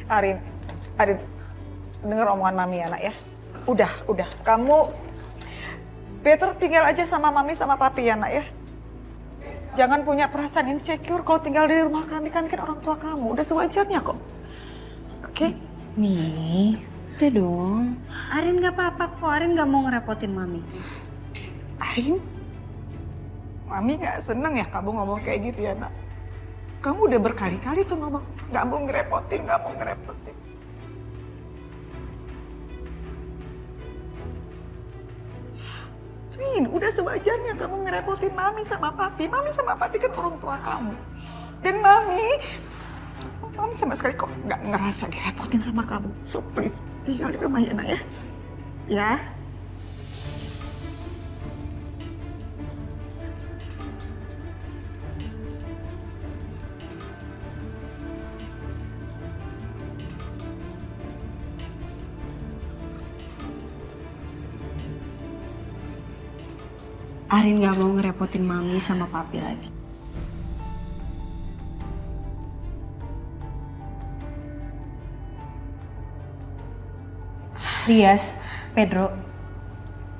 Arin, Arin, denger omongan Mami ya nak ya. Udah, kamu better tinggal aja sama Mami sama Papi ya nak ya. Jangan punya perasaan insecure kalau tinggal di rumah kami, kan orang tua kamu. Udah sewajarnya kok. Oke? Nih, udah dong. Arin gak apa-apa kok, Arin gak mau ngerepotin Mami. Arin, Mami gak seneng ya kamu ngomong kayak gitu ya nak. Kamu udah berkali-kali tuh ngomong, gak mau ngerepotin. Rin, udah sewajarnya kamu ngerepotin Mami sama Papi. Mami sama Papi kan orang tua kamu. Dan Mami sama sekali kok gak ngerasa direpotin sama kamu. So please, tinggal di rumah ya nak ya. Ya. Arin gak mau ngerepotin Mami sama Papi lagi. Rias, Pedro,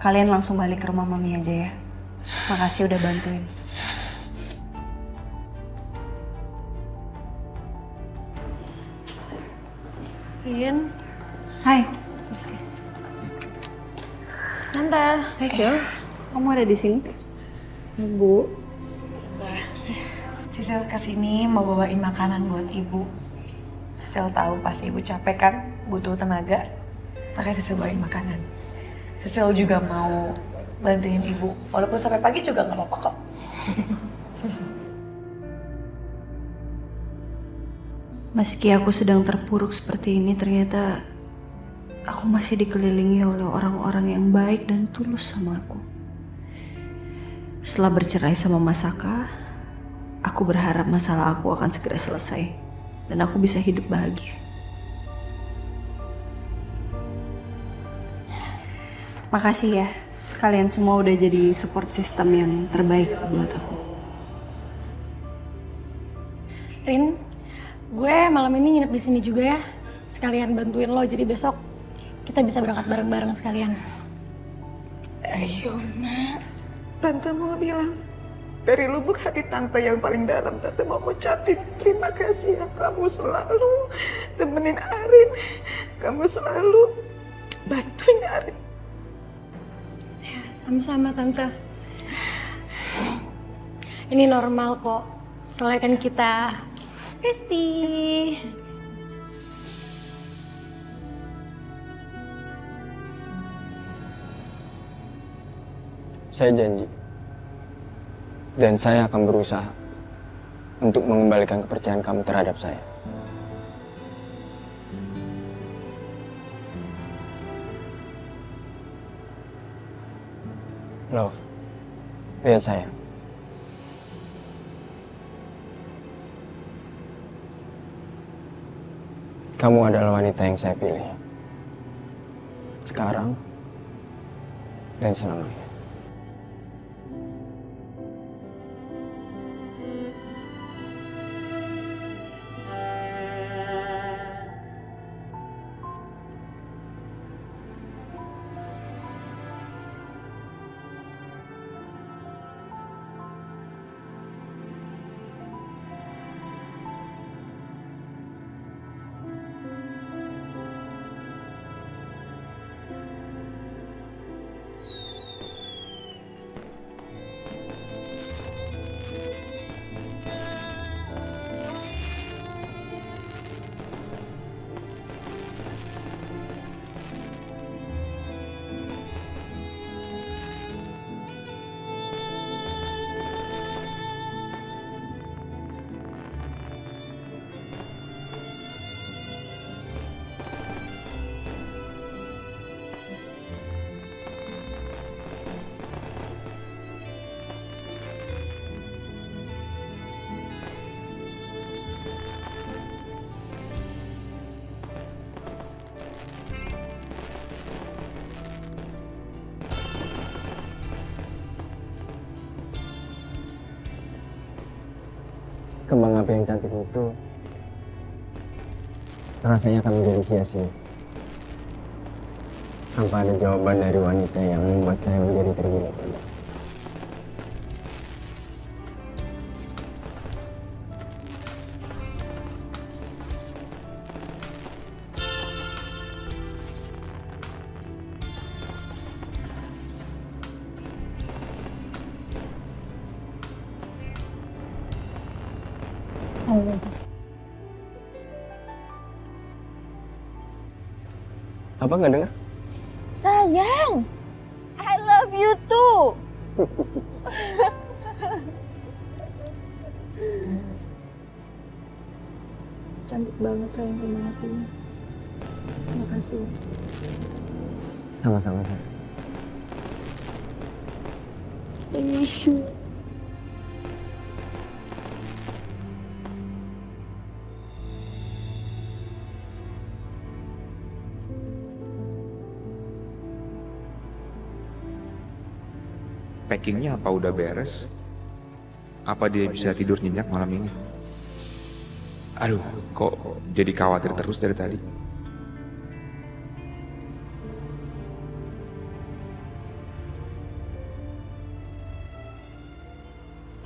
kalian langsung balik ke rumah Mami aja ya. Makasih udah bantuin. Rin. Hai. Tante. Hai Sil, kamu ada di sini? Bu. Sisil kesini mau bawain makanan buat ibu. Sisil tahu pasti ibu capek kan, butuh tenaga. Makanya Sisil bawain makanan. Sisil juga mau bantuin ibu, walaupun sampai pagi juga nggak apa-apa kok. Meski aku sedang terpuruk seperti ini, ternyata aku masih dikelilingi oleh orang-orang yang baik dan tulus sama aku. Setelah bercerai sama Mas Saka, aku berharap masalah aku akan segera selesai dan aku bisa hidup bahagia. Makasih ya, kalian semua udah jadi support system yang terbaik buat aku. Rin, gue malam ini nginep di sini juga ya. Sekalian bantuin lo, jadi besok kita bisa berangkat bareng-bareng sekalian. Ayo nak, Tante mau bilang dari lubuk hati Tante yang paling dalam, Tante mau ucapin terima kasih ya. Kamu selalu temenin Arin, kamu selalu bantuin Arin. Sama-sama Tante. Ini normal kok, soalnya kan kita Besti. Saya janji. Dan saya akan berusaha untuk mengembalikan kepercayaan kamu terhadap saya. Love, lihat saya. Kamu adalah wanita yang saya pilih. Sekarang dan selamanya. Kembang api yang cantik itu rasanya akan menjadi sia-sia tanpa ada jawaban dari wanita yang membuat saya menjadi tergila-gila. Apa nggak dengar? Sayang, I love you too. Cantik banget sayang teman aku. Terima kasih. Sama-sama saya. I miss you. Packingnya apa udah beres? Apa dia bisa tidur nyenyak malam ini? Aduh, kok jadi khawatir terus dari tadi?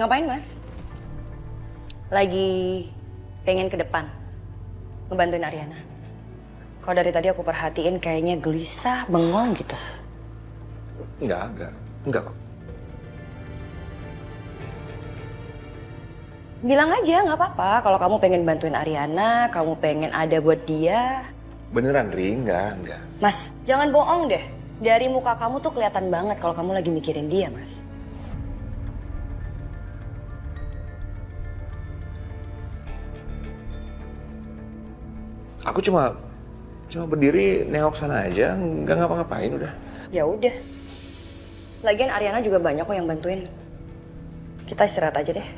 Ngapain, Mas? Lagi pengen ke depan, ngebantuin Ariana. Kalau dari tadi aku perhatiin kayaknya gelisah, bengong gitu. Enggak kok. Bilang aja nggak apa-apa kalau kamu pengen bantuin Ariana, kamu pengen ada buat dia. Beneran, Ri? Enggak. Mas, jangan bohong deh. Dari muka kamu tuh kelihatan banget kalau kamu lagi mikirin dia, Mas. Aku cuma berdiri nengok sana aja, nggak ngapa-ngapain udah. Ya udah. Lagian Ariana juga banyak kok yang bantuin. Kita istirahat aja deh.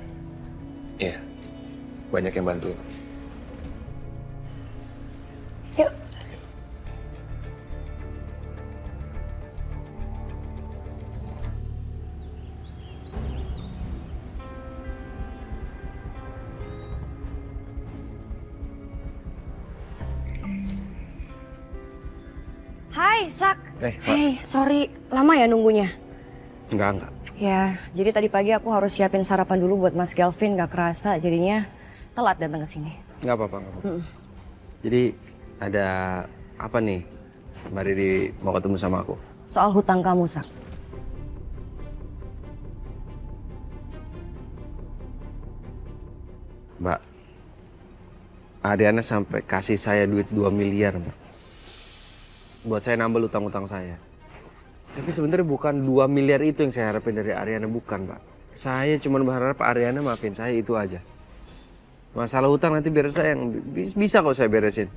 Iya, banyak yang bantuin. Yuk. Hai, Sak. Hey, sorry, lama ya nunggunya? Enggak. Ya, jadi tadi pagi aku harus siapin sarapan dulu buat Mas Galvin, gak kerasa jadinya telat datang ke sini. Nggak apa-apa. Jadi ada apa nih? Mbak Riri mau ketemu sama aku. Soal hutang kamu, Sak. Mbak, Ariana sampai kasih saya duit 2 miliar, Mbak. Buat saya nambah utang-utang saya. Tapi sebenarnya bukan 2 miliar itu yang saya harapin dari Ariana, bukan, Pak. Saya cuma berharap Ariana maafin saya, itu aja. Masalah hutang nanti biar saya yang bisa kok saya beresin.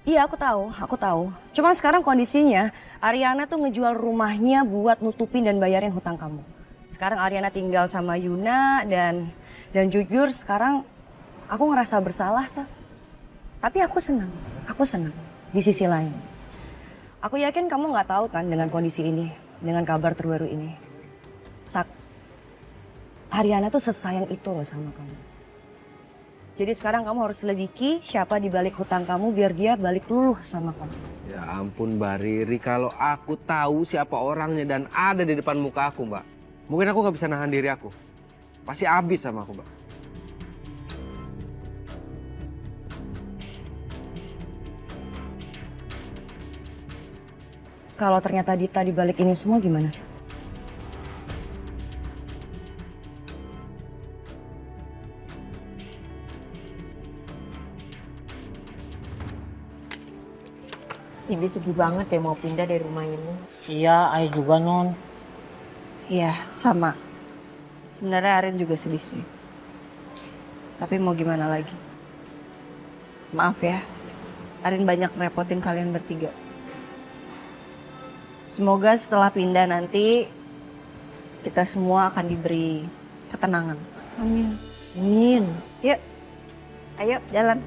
Iya, aku tahu. Cuman sekarang kondisinya Ariana tuh ngejual rumahnya buat nutupin dan bayarin hutang kamu. Sekarang Ariana tinggal sama Yuna dan jujur sekarang aku ngerasa bersalah, Sak. Tapi aku senang di sisi lain. Aku yakin kamu nggak tahu kan dengan kondisi ini, dengan kabar terbaru ini. Sak, Ariana tuh sesayang itu loh sama kamu. Jadi sekarang kamu harus selidiki siapa di balik hutang kamu biar dia balik luluh sama kamu. Ya ampun, Mbak Riri, kalau aku tahu siapa orangnya dan ada di depan muka aku, Mbak, mungkin aku nggak bisa nahan diri aku. Pasti habis sama aku, Mbak. Kalau ternyata Dita di balik ini semua gimana sih? Ibu sedih banget ya mau pindah dari rumah ini. Iya, Ayah juga non. Iya, sama. Sebenarnya Arin juga sedih sih. Tapi mau gimana lagi? Maaf ya, Arin banyak ngerepotin kalian bertiga. Semoga setelah pindah nanti kita semua akan diberi ketenangan. Amin. Amin. Yuk, ayo jalan.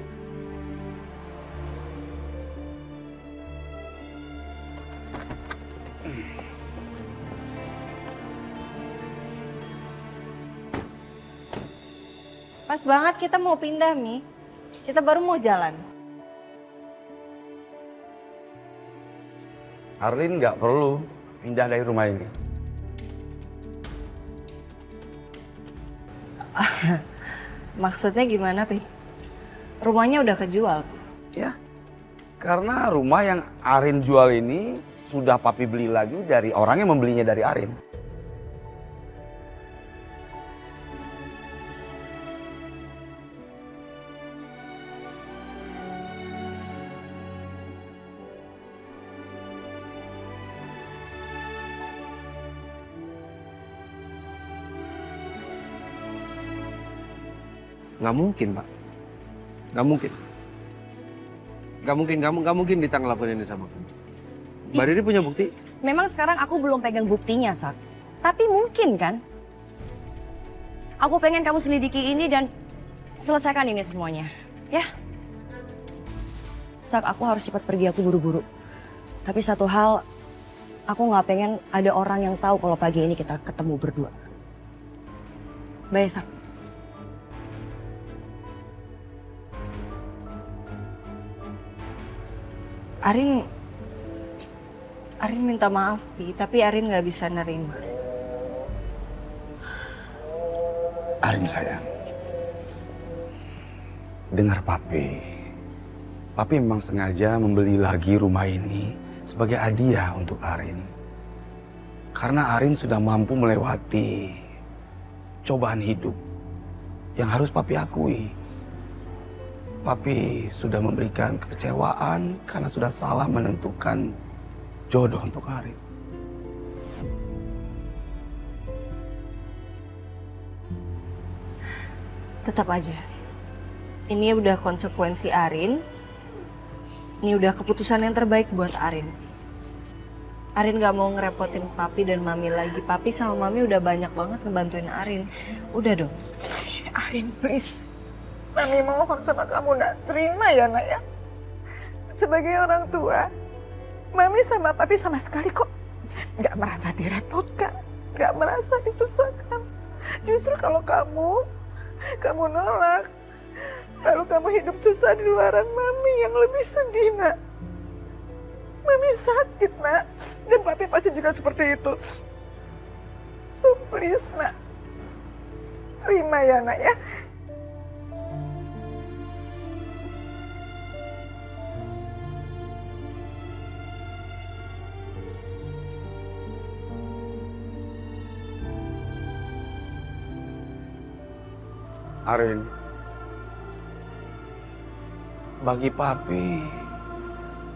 Pas banget kita mau pindah, Mi. Kita baru mau jalan. Arlin nggak perlu pindah dari rumah ini. Maksudnya gimana, Pi? Rumahnya udah kejual. Ya, karena rumah yang Arin jual ini sudah papi beli lagi dari orang yang membelinya dari Arin. Nggak mungkin, Pak. Nggak mungkin. Nggak mungkin Dita ngelakuin ini sama kamu. Mbak Riri punya bukti? Memang sekarang aku belum pegang buktinya, Sak. Tapi mungkin kan? Aku pengen kamu selidiki ini dan selesaikan ini semuanya. Ya? Sak, aku harus cepat pergi, aku buru-buru. Tapi satu hal, aku nggak pengen ada orang yang tahu kalau pagi ini kita ketemu berdua. Bye, Sak. Arin minta maaf, Pi, tapi Arin nggak bisa nerima. Arin sayang, dengar papi. Papi memang sengaja membeli lagi rumah ini sebagai hadiah untuk Arin. Karena Arin sudah mampu melewati cobaan hidup yang harus papi akui. Papi sudah memberikan kekecewaan karena sudah salah menentukan jodoh untuk Arin. Tetap aja. Ini udah konsekuensi Arin. Ini udah keputusan yang terbaik buat Arin. Arin gak mau ngerepotin papi dan mami lagi. Papi sama mami udah banyak banget ngebantuin Arin. Udah dong. Arin, please. Mami mohon sama kamu, nak terima ya, nak ya. Sebagai orang tua, Mami sama Papi sama sekali kok nggak merasa direpotkan, nggak merasa disusahkan. Justru kalau kamu nolak, lalu kamu hidup susah di luaran Mami yang lebih sedih, nak. Mami sakit, nak, dan Papi pasti juga seperti itu. So please, nak, terima ya, nak ya. Arin, bagi papi,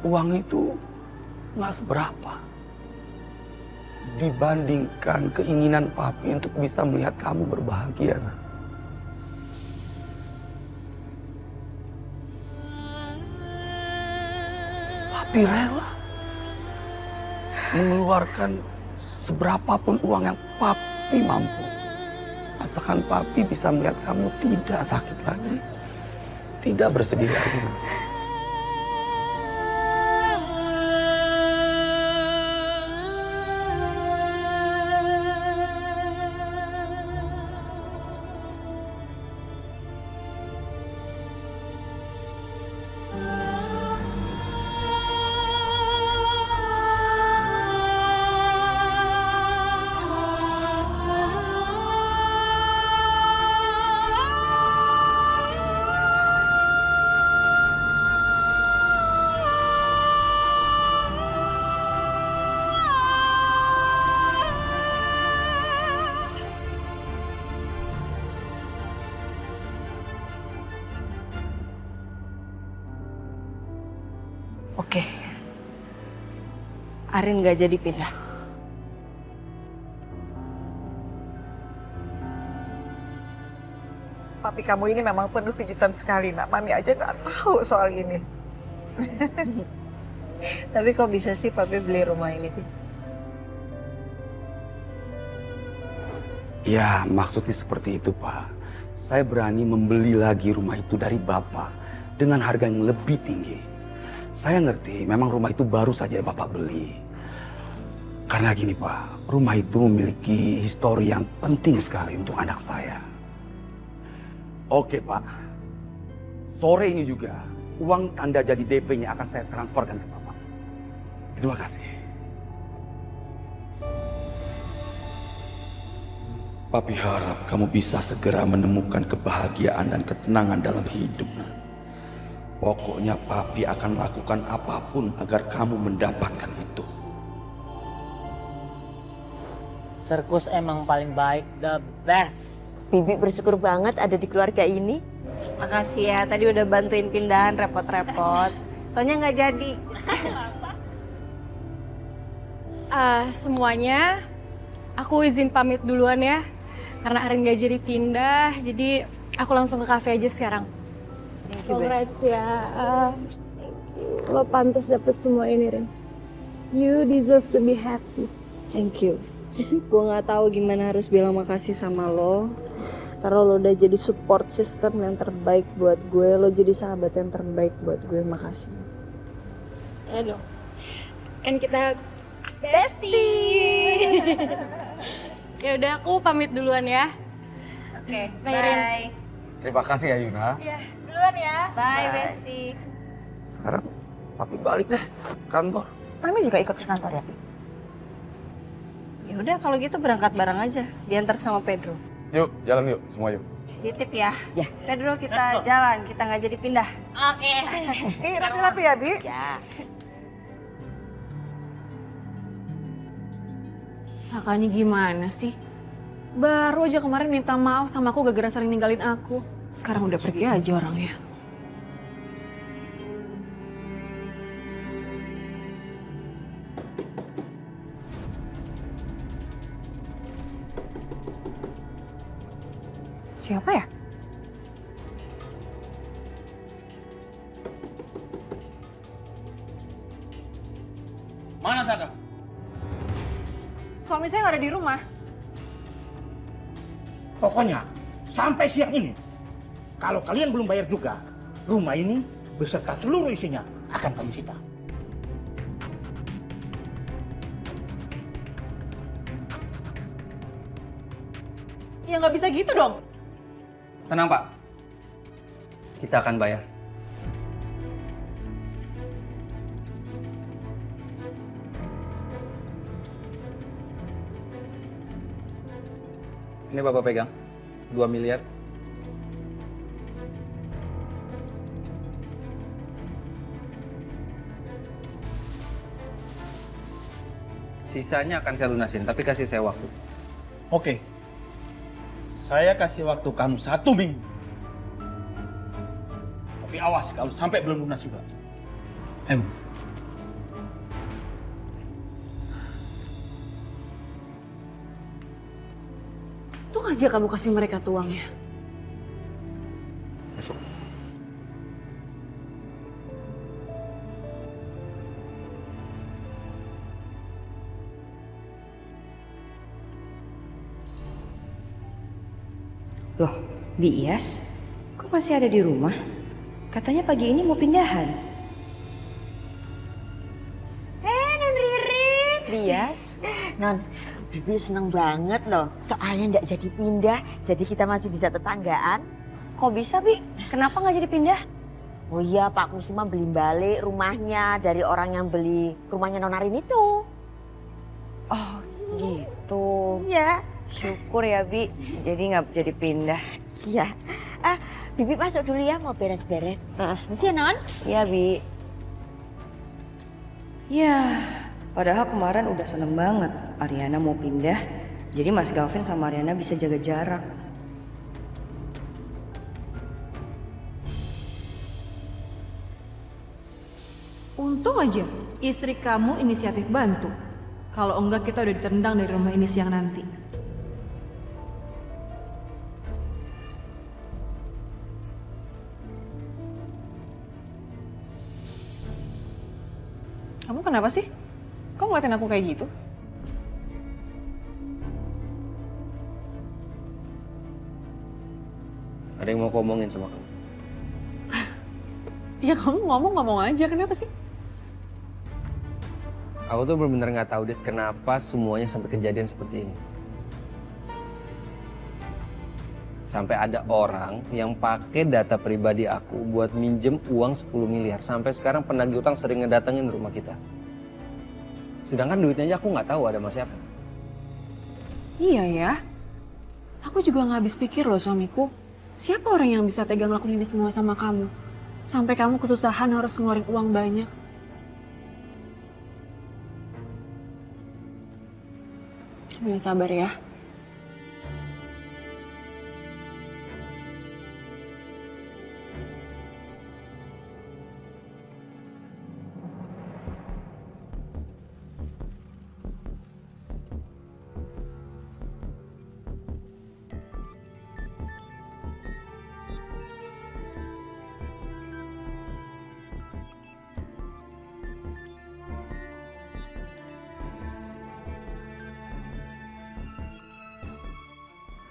uang itu nggak seberapa dibandingkan keinginan papi untuk bisa melihat kamu berbahagia. Papi rela mengeluarkan seberapapun uang yang papi mampu. Asalkan papi bisa melihat kamu tidak sakit lagi, tidak bersedih lagi. Oke. Arin gak jadi pindah. Papi kamu ini memang penuh kejutan sekali, nak. Mami aja nggak tahu soal ini. Tapi kok bisa sih papi beli rumah ini, Pi? Ya, maksudnya seperti itu, Pak. Saya berani membeli lagi rumah itu dari Bapak dengan harga yang lebih tinggi. Saya ngerti, memang rumah itu baru saja Bapak beli. Karena gini, Pak, rumah itu memiliki histori yang penting sekali untuk anak saya. Oke, Pak. Sore ini juga, uang tanda jadi DP-nya akan saya transferkan ke Bapak. Terima kasih. Papi harap kamu bisa segera menemukan kebahagiaan dan ketenangan dalam hidup, Nak. Pokoknya Papi akan lakukan apapun agar kamu mendapatkan itu. Sirkus emang paling baik, the best. Bibi bersyukur banget ada di keluarga ini. Makasih ya, tadi udah bantuin pindahan repot-repot. Taunya nggak jadi. Semuanya, aku izin pamit duluan ya. Karena Arin gak jadi pindah, jadi aku langsung ke cafe aja sekarang. Congrats ya. Lo pantas dapet semua ini, Rin. You deserve to be happy. Thank you. Gue nggak tahu gimana harus bilang makasih sama lo. Karena lo udah jadi support system yang terbaik buat gue. Lo jadi sahabat yang terbaik buat gue. Makasih. Ya dong. Kan kita bestie. Ya udah, aku pamit duluan ya. Oke, bye. Terima kasih ya Yuna. Ya, duluan ya. Bye, Besti. Sekarang Papi balik deh kantor. Mami juga ikut ke kantor ya? Ya udah kalau gitu berangkat bareng aja. Diantar sama Pedro. Yuk, jalan yuk, semua yuk. Titip ya. Pedro kita jalan, kita nggak jadi pindah. Oke. Rapi-rapi ya, Bi? Ya. Sakanya gimana sih? Baru aja kemarin minta maaf sama aku gara-gara sering ninggalin aku. Sekarang udah pergi aja orangnya. Siapa ya? Mana Saka? Suami saya nggak ada di rumah. Pokoknya sampai siang ini, kalau kalian belum bayar juga, rumah ini beserta seluruh isinya akan kami sita. Ya nggak bisa gitu dong. Tenang Pak, kita akan bayar. Ini Bapak pegang, 2 miliar. Sisanya akan saya lunasin, tapi kasih saya waktu. Oke, saya kasih waktu kamu 1 minggu. Tapi awas kalau sampai belum lunas juga. Tuh aja kamu kasih mereka tuangnya. Masuk. Loh, Bias, kok masih ada di rumah? Katanya pagi ini mau pindahan. Non Riri. Bias, Non, Bibi seneng banget loh. Soalnya nggak jadi pindah, jadi kita masih bisa tetanggaan. kok bisa Bi? Kenapa nggak jadi pindah? Oh iya, Pak Kusuma beli balik rumahnya dari orang yang beli rumahnya Non Arin itu. Oh gitu. Iya. Syukur ya Bi, jadi nggak jadi pindah. Iya. Bibi masuk dulu ya, mau beres-beres. Mesti ya, Non? Iya Bi. Ya, padahal kemarin udah seneng banget Ariana mau pindah. Jadi Mas Galvin sama Ariana bisa jaga jarak. Untung aja istri kamu inisiatif bantu. Kalau enggak kita udah ditendang dari rumah ini siang nanti. Kamu kenapa sih? Kok ngeliatin aku kayak gitu? Ada yang mau aku omongin sama kamu. Ya kamu ngomong aja, kenapa sih? Aku tuh benar-benar nggak tahu deh kenapa semuanya sampai kejadian seperti ini. Sampai ada orang yang pakai data pribadi aku buat minjem uang 10 miliar. Sampai sekarang penagih utang sering ngedatengin rumah kita. Sedangkan duitnya aja aku nggak tahu ada sama siapa. Iya ya. Aku juga nggak habis pikir loh suamiku. Siapa orang yang bisa tega ngelakuin ini semua sama kamu? Sampai kamu kesusahan harus ngeluarin uang banyak. Kamu yang sabar ya.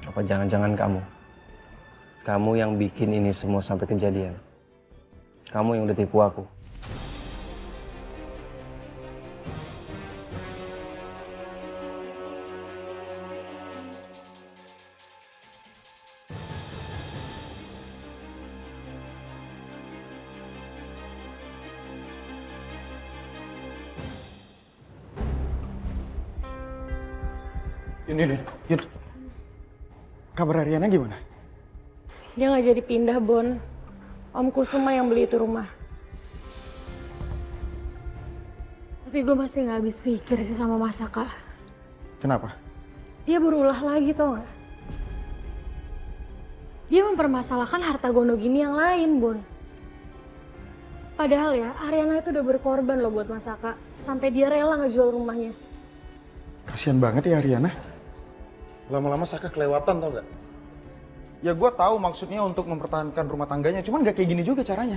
Apa jangan-jangan kamu? Kamu yang bikin ini semua sampai kejadian. Kamu yang udah tipu aku. Yun. Kabar Ariana gimana? Dia nggak jadi pindah, Bon. Om Kusuma yang beli itu rumah. Tapi gue masih nggak habis pikir sih sama Masaka. Kenapa? Dia berulah lagi, tau gak? Dia mempermasalahkan harta gono gini yang lain, Bon. Padahal ya, Ariana itu udah berkorban loh buat Masaka. Sampai dia rela ngejual rumahnya. Kasian banget ya Ariana. Lama-lama Saka kelewatan tau gak? Ya gue tahu maksudnya untuk mempertahankan rumah tangganya, cuman gak kayak gini juga caranya.